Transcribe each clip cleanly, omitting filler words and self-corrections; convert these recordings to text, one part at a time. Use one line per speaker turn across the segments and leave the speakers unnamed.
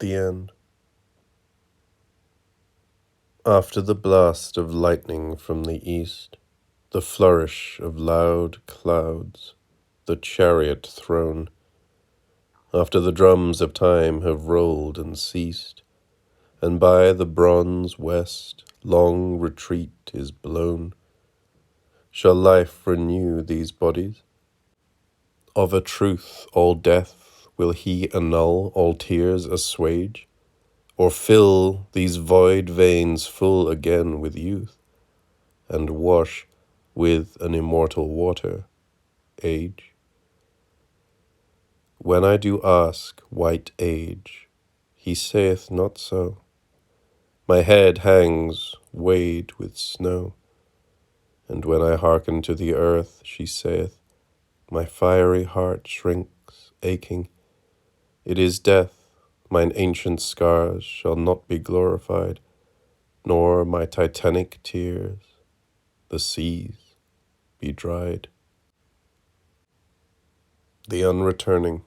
The end. After the blast of lightning from the east, the flourish of loud clouds, the chariot throne, after the drums of time have rolled and ceased, and by the bronze west long retreat is blown, shall life renew these bodies? Of a truth all death will he annul, all tears assuage, or fill these void veins full again with youth, and wash with an immortal water age? When I do ask white age, he saith not so. My head hangs weighed with snow, and when I hearken to the earth, she saith, my fiery heart shrinks, aching. It is death, mine ancient scars shall not be glorified, nor my titanic tears, the seas, be dried. The Unreturning.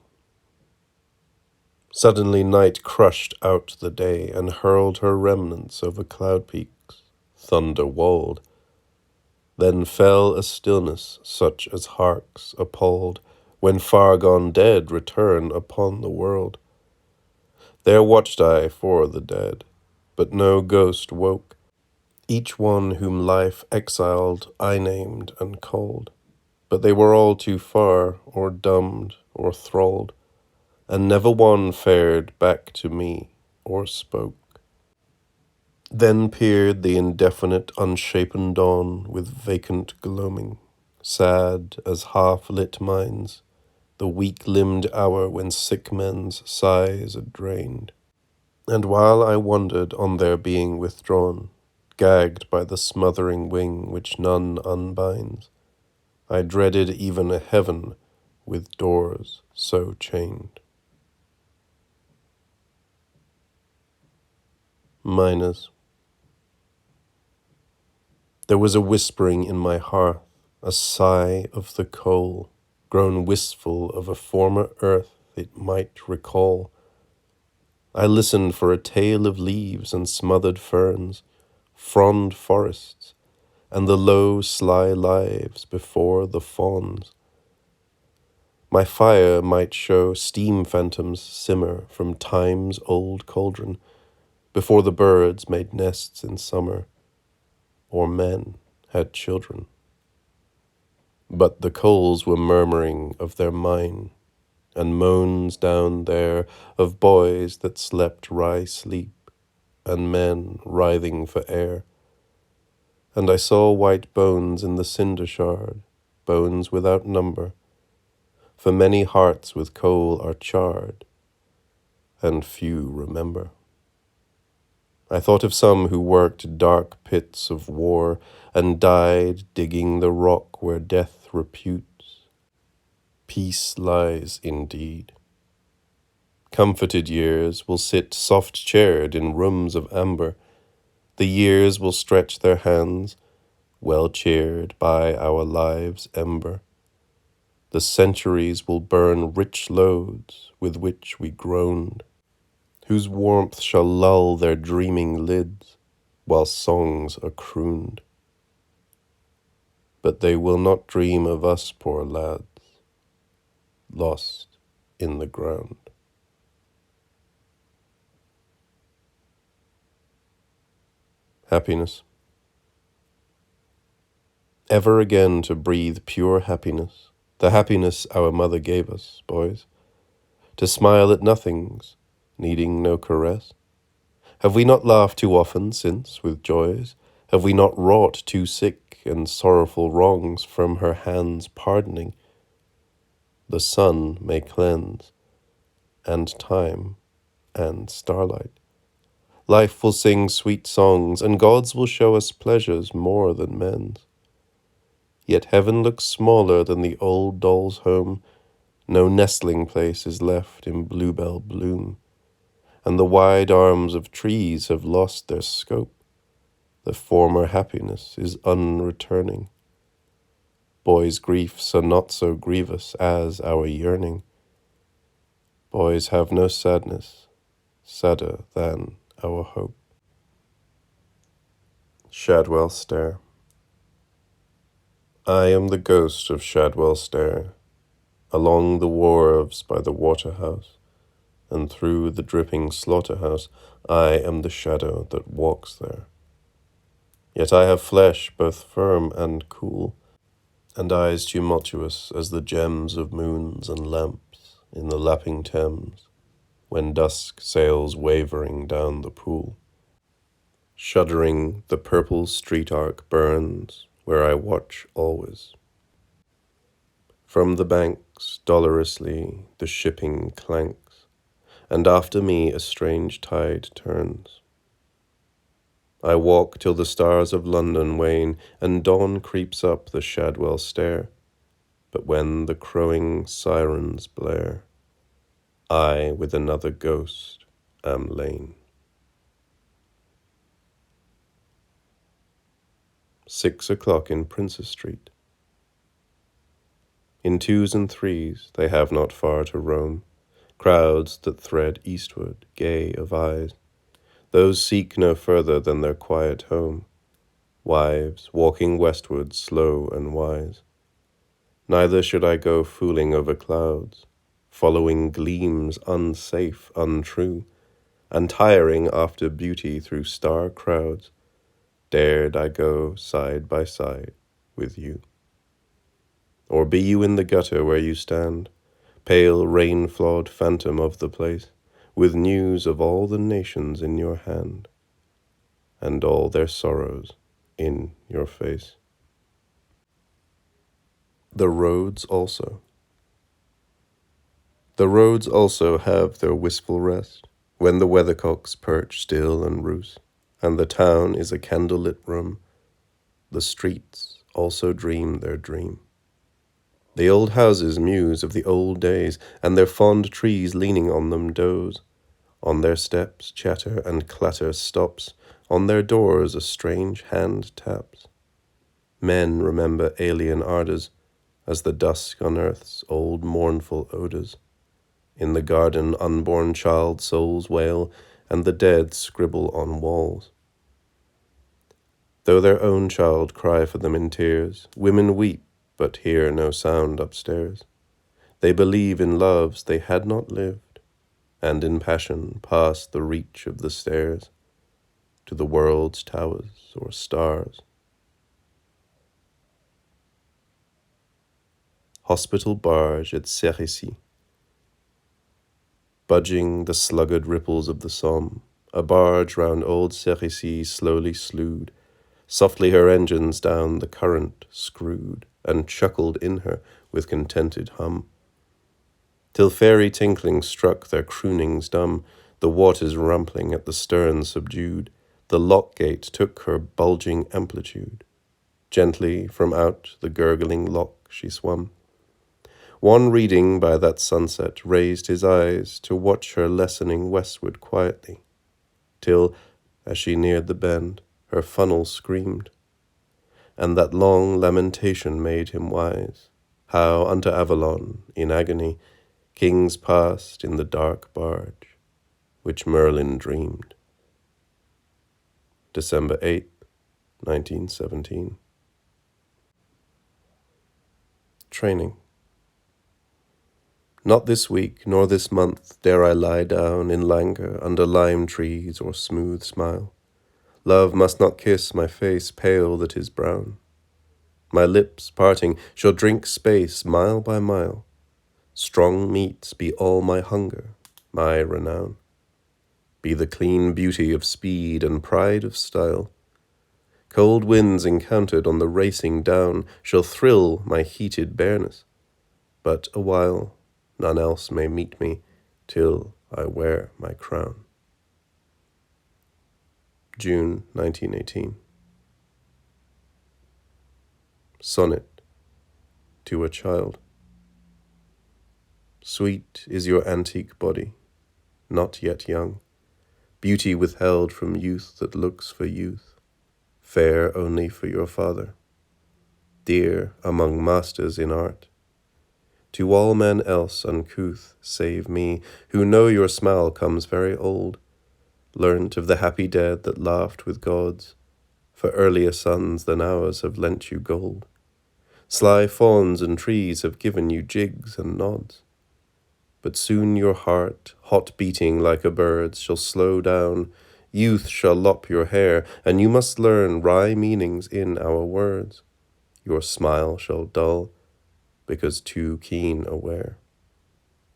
Suddenly night crushed out the day, and hurled her remnants over cloud peaks, thunder-walled. Then fell a stillness such as harks appalled, when far-gone dead return upon the world. There watched I for the dead, but no ghost woke. Each one whom life exiled I named and called, but they were all too far, or dumbed, or thralled, and never one fared back to me, or spoke. Then peered the indefinite, unshapen dawn with vacant gloaming, sad as half-lit minds, the weak-limbed hour when sick men's sighs are drained. And while I wondered on their being withdrawn, gagged by the smothering wing which none unbinds, I dreaded even a heaven with doors so chained. Minors. There was a whispering in my hearth, a sigh of the coal, grown wistful of a former earth it might recall. I listened for a tale of leaves and smothered ferns, frond forests, and the low, sly lives before the fawns. My fire might show steam phantoms simmer from time's old cauldron, before the birds made nests in summer, or men had children. But the coals were murmuring of their mine, and moans down there of boys that slept wry sleep, and men writhing for air. And I saw white bones in the cinder shard, bones without number, for many hearts with coal are charred, and few remember. I thought of some who worked dark pits of war, and died digging the rock where death reputes. Peace lies indeed. Comforted years will sit soft-chaired in rooms of amber. The years will stretch their hands, well cheered by our lives' ember. The centuries will burn rich loads with which we groaned, whose warmth shall lull their dreaming lids while songs are crooned. But they will not dream of us poor lads, lost in the ground. Happiness. Ever again to breathe pure happiness, the happiness our mother gave us, boys, to smile at nothings, needing no caress. Have we not laughed too often since with joys? Have we not wrought too sick and sorrowful wrongs from her hands pardoning? The sun may cleanse, and time, and starlight. Life will sing sweet songs, and gods will show us pleasures more than men's. Yet heaven looks smaller than the old doll's home. No nestling place is left in bluebell bloom, and the wide arms of trees have lost their scope. The former happiness is unreturning. Boys' griefs are not so grievous as our yearning. Boys have no sadness, sadder than our hope. Shadwell Stair. I am the ghost of Shadwell Stair, along the wharves by the waterhouse, and through the dripping slaughterhouse I am the shadow that walks there. Yet I have flesh both firm and cool, and eyes tumultuous as the gems of moons and lamps in the lapping Thames, when dusk sails wavering down the pool. Shuddering, the purple street arc burns where I watch always. From the banks, dolorously, the shipping clanks, and after me a strange tide turns. I walk till the stars of London wane, and dawn creeps up the Shadwell Stair. But when the crowing sirens blare, I with another ghost am lain. 6 o'clock in Princes Street. In twos and threes they have not far to roam, crowds that thread eastward, gay of eyes. Those seek no further than their quiet home, wives walking westward slow and wise. Neither should I go fooling over clouds, following gleams unsafe, untrue, untiring after beauty through star crowds, dared I go side by side with you. Or be you in the gutter where you stand, pale rain-flawed phantom of the place, with news of all the nations in your hand, and all their sorrows in your face. The roads also. The roads also have their wistful rest, when the weathercocks perch still and roost, and the town is a candle-lit room. The streets also dream their dream. The old houses muse of the old days, and their fond trees leaning on them doze. On their steps chatter and clatter stops, on their doors a strange hand taps. Men remember alien ardours, as the dusk unearths old mournful odours. In the garden unborn child souls wail, and the dead scribble on walls. Though their own child cry for them in tears, women weep, but hear no sound upstairs. They believe in loves they had not lived, and in passion past the reach of the stairs, to the world's towers or stars. Hospital barge at Cérisy. Budging the sluggard ripples of the Somme, a barge round old Cérisy slowly slewed. Softly her engines down the current screwed, and chuckled in her with contented hum, till fairy tinkling struck their croonings dumb, the waters rumpling at the stern subdued, the lock-gate took her bulging amplitude. Gently from out the gurgling lock she swum. One reading by that sunset raised his eyes to watch her lessening westward quietly, till, as she neared the bend, her funnel screamed, and that long lamentation made him wise, how unto Avalon, in agony, kings passed in the dark barge, which Merlin dreamed. December 8th, 1917. Training. Not this week, nor this month, dare I lie down in languor under lime trees or smooth smile. Love must not kiss my face pale that is brown. My lips, parting, shall drink space mile by mile. Strong meats be all my hunger, my renown. Be the clean beauty of speed and pride of style. Cold winds encountered on the racing down shall thrill my heated bareness, but awhile none else may meet me till I wear my crown. June 1918. Sonnet to a Child. Sweet is your antique body, not yet young, beauty withheld from youth that looks for youth, fair only for your father, dear among masters in art. To all men else uncouth, save me, who know your smile comes very old, learnt of the happy dead that laughed with gods, for earlier suns than ours have lent you gold. Sly fawns and trees have given you jigs and nods. But soon your heart, hot beating like a bird's, shall slow down, youth shall lop your hair, and you must learn wry meanings in our words. Your smile shall dull, because too keen aware.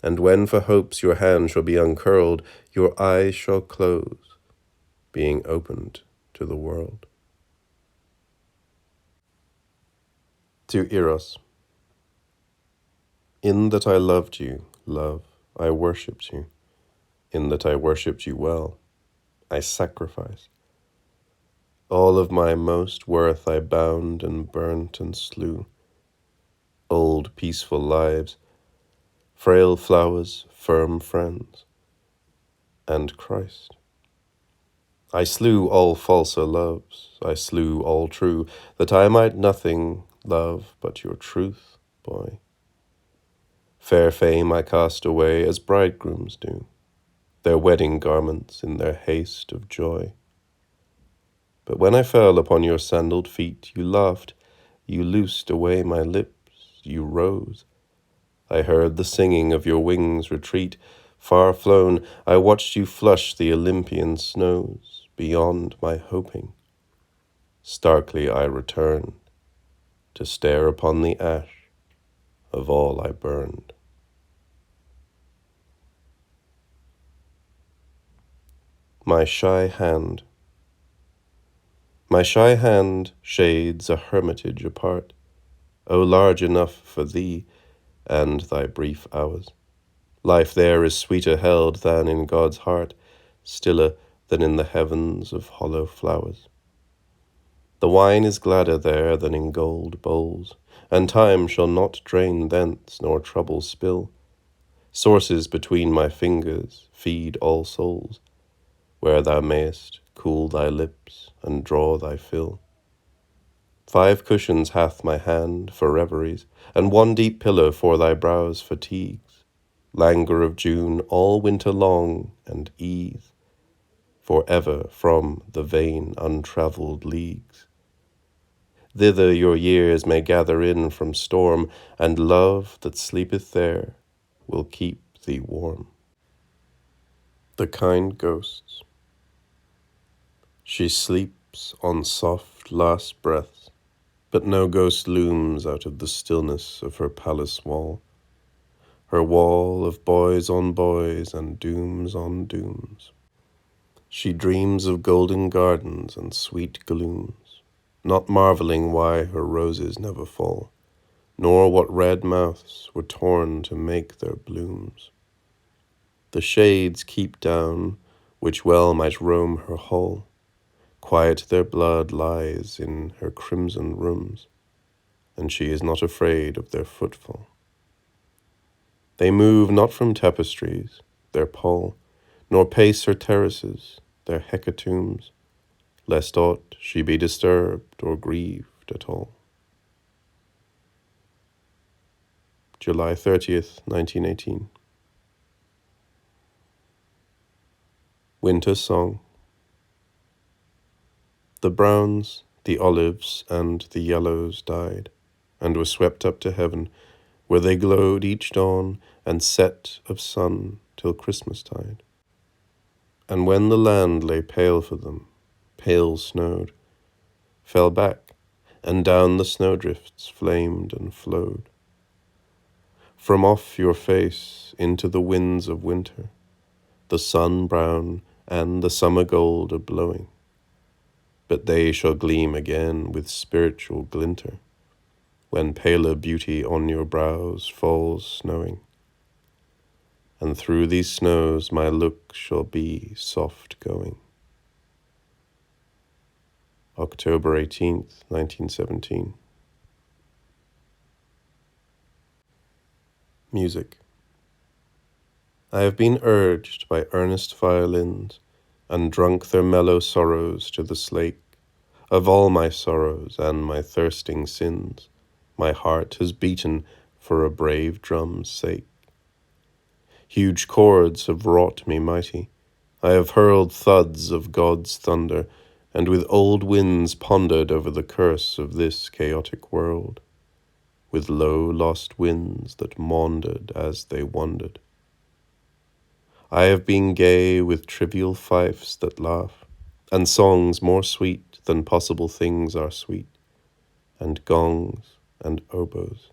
And when for hopes your hand shall be uncurled, your eyes shall close, being opened to the world. To Eros. In that I loved you, love, I worshipped you. In that I worshipped you well, I sacrificed. All of my most worth I bound and burnt and slew. Old peaceful lives, frail flowers, firm friends, and Christ. I slew all falser loves, I slew all true, that I might nothing love but your truth, boy. Fair fame I cast away as bridegrooms do, their wedding garments in their haste of joy. But when I fell upon your sandaled feet, you laughed, you loosed away my lips, you rose. I heard the singing of your wings retreat. Far flown, I watched you flush the Olympian snows beyond my hoping. Starkly I returned to stare upon the ash of all I burned. My shy hand. My shy hand shades a hermitage apart, O large enough for thee and thy brief hours. Life there is sweeter held than in God's heart, stiller than in the heavens of hollow flowers. The wine is gladder there than in gold bowls, and time shall not drain thence nor trouble spill. Sources between my fingers feed all souls, where thou mayest cool thy lips and draw thy fill. 5 cushions hath my hand for reveries, and 1 deep pillow for thy brow's fatigues. Languor of June all winter long, and ease for ever from the vain untravelled leagues. Thither your years may gather in from storm, and love that sleepeth there will keep thee warm. The kind ghosts. She sleeps on soft last breaths, but no ghost looms out of the stillness of her palace wall. Her wall of boys on boys and dooms on dooms. She dreams of golden gardens and sweet glooms, not marvelling why her roses never fall, nor what red mouths were torn to make their blooms. The shades keep down, which well might roam her hall. Quiet their blood lies in her crimson rooms, and she is not afraid of their footfall. They move not from tapestries, their pall, nor pace her terraces, their hecatombs, lest aught she be disturbed or grieved at all. July 30th, 1918. Winter Song. The browns, the olives, and the yellows died, and were swept up to heaven, where they glowed each dawn and set of sun till Christmastide. And when the land lay pale for them, pale snowed, fell back, and down the snowdrifts flamed and flowed. From off your face into the winds of winter, the sun brown and the summer gold are blowing, but they shall gleam again with spiritual glinter, when paler beauty on your brows falls snowing. And through these snows my look shall be soft going. October 18th, 1917. Music. I have been urged by earnest violins, and drunk their mellow sorrows to the slake. Of all my sorrows and my thirsting sins, my heart has beaten for a brave drum's sake. Huge chords have wrought me mighty. I have hurled thuds of God's thunder, and with old winds pondered over the curse of this chaotic world, with low lost winds that maundered as they wandered. I have been gay with trivial fifes that laugh, and songs more sweet than possible things are sweet, and gongs and oboes.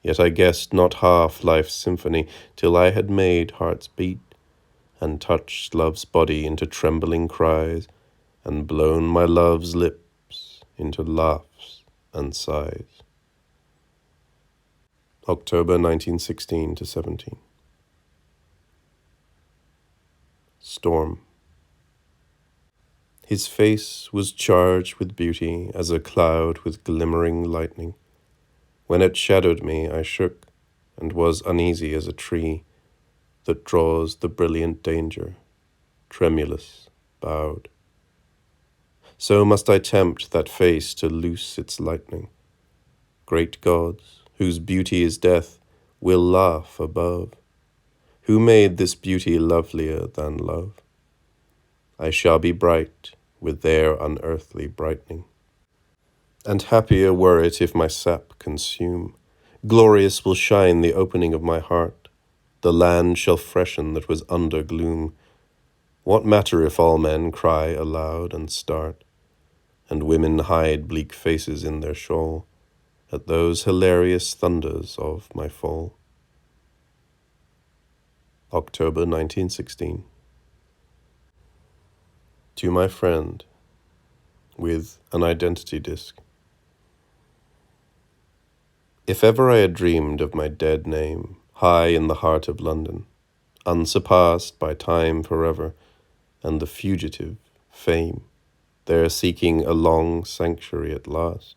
Yet I guessed not half life's symphony till I had made hearts beat, and touched love's body into trembling cries, and blown my love's lips into laughs and sighs. October 1916 to 17. Storm. His face was charged with beauty as a cloud with glimmering lightning. When it shadowed me, I shook, and was uneasy as a tree that draws the brilliant danger, tremulous, bowed. So must I tempt that face to loose its lightning. Great gods, whose beauty is death, will laugh above. Who made this beauty lovelier than love? I shall be bright with their unearthly brightening. And happier were it if my sap consume. Glorious will shine the opening of my heart. The land shall freshen that was under gloom. What matter if all men cry aloud and start, and women hide bleak faces in their shawl, at those hilarious thunders of my fall? October 1916. To my friend, with an identity disc. If ever I had dreamed of my dead name, high in the heart of London, unsurpassed by time forever, and the fugitive, fame, there seeking a long sanctuary at last,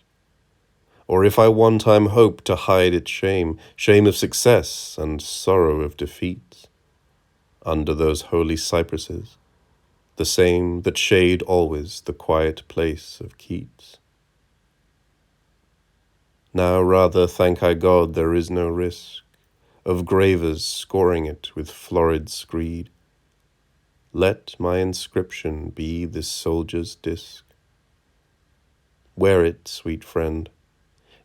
or if I one time hoped to hide its shame, shame of success and sorrow of defeat, under those holy cypresses, the same that shade always the quiet place of Keats. Now rather thank I God there is no risk of gravers scoring it with florid screed. Let my inscription be this soldier's disc. Wear it, sweet friend,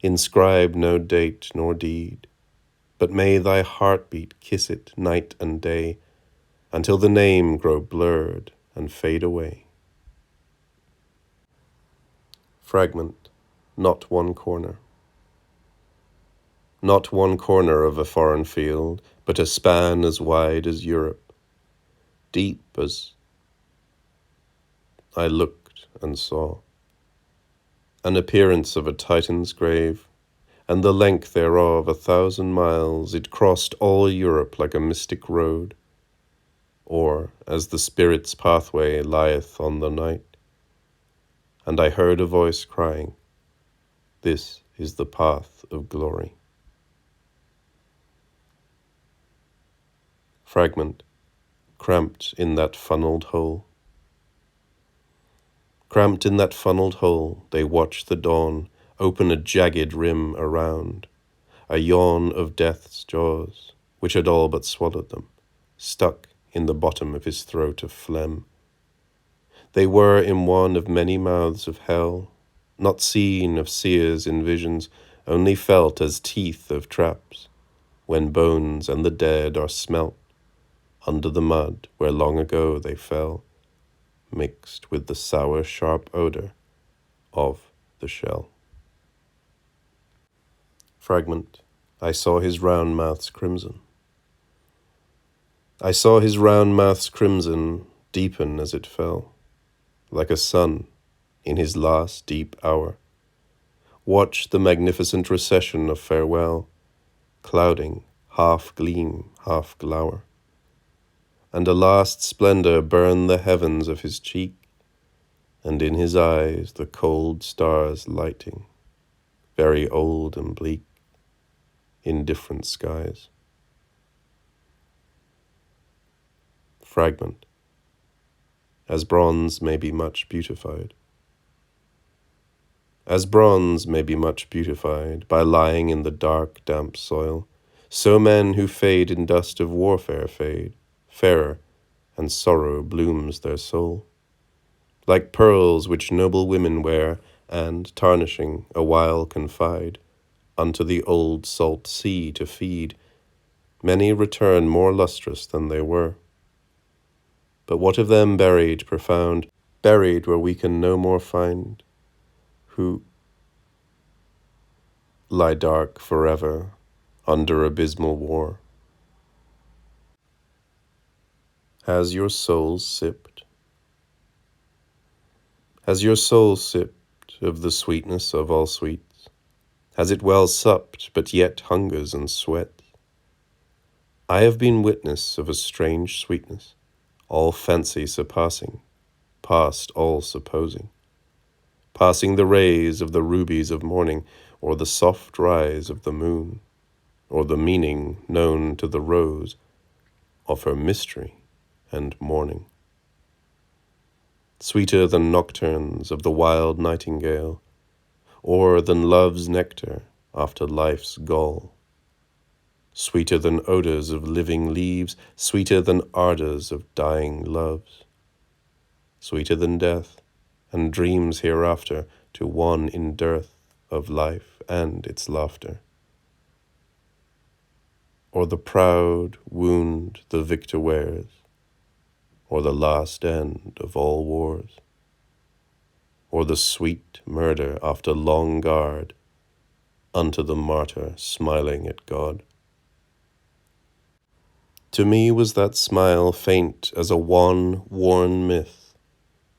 inscribe no date nor deed, but may thy heartbeat kiss it night and day, until the name grow blurred and fade away. Fragment, not one corner. Not one corner of a foreign field, but a span as wide as Europe, deep as I looked and saw. An appearance of a Titan's grave, and the length thereof 1,000 miles, it crossed all Europe like a mystic road, or as the spirit's pathway lieth on the night. And I heard a voice crying, "This is the path of glory." Fragment, cramped in that funneled hole. Cramped in that funneled hole, they watch the dawn open a jagged rim around, a yawn of death's jaws, which had all but swallowed them, stuck in the bottom of his throat of phlegm. They were in one of many mouths of hell, not seen of seers in visions, only felt as teeth of traps, when bones and the dead are smelt under the mud where long ago they fell, mixed with the sour, sharp odor of the shell. Fragment, I saw his round mouth's crimson. I saw his round mouth's crimson deepen as it fell, like a sun in his last deep hour. Watch the magnificent recession of farewell, clouding, half gleam, half glower. And a last splendor burn the heavens of his cheek, and in his eyes the cold stars lighting, very old and bleak, in different skies. Fragment, as bronze may be much beautified. As bronze may be much beautified by lying in the dark, damp soil, so men who fade in dust of warfare fade, fairer, and sorrow blooms their soul. Like pearls which noble women wear, and, tarnishing, awhile confide unto the old salt sea to feed, many return more lustrous than they were. But what of them buried profound, buried where we can no more find, who lie dark forever under abysmal war? Has your soul sipped? Has your soul sipped of the sweetness of all sweets? Has it well supped, but yet hungers and sweats? I have been witness of a strange sweetness, all fancy surpassing, past all supposing, passing the rays of the rubies of morning, or the soft rise of the moon, or the meaning known to the rose of her mystery and mourning. Sweeter than nocturnes of the wild nightingale, or than love's nectar after life's gall. Sweeter than odors of living leaves, sweeter than ardors of dying loves. Sweeter than death, and dreams hereafter to one in dearth of life and its laughter. Or the proud wound the victor wears, or the last end of all wars, or the sweet murder after long guard, unto the martyr smiling at God. To me was that smile faint as a wan, worn myth,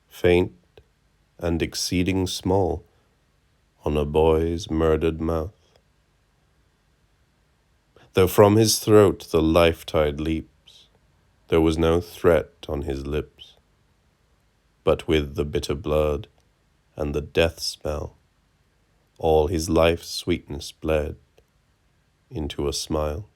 faint and exceeding small on a boy's murdered mouth. Though from his throat the life-tide leaps, there was no threat on his lips, but with the bitter blood and the death smell, all his life's sweetness bled into a smile.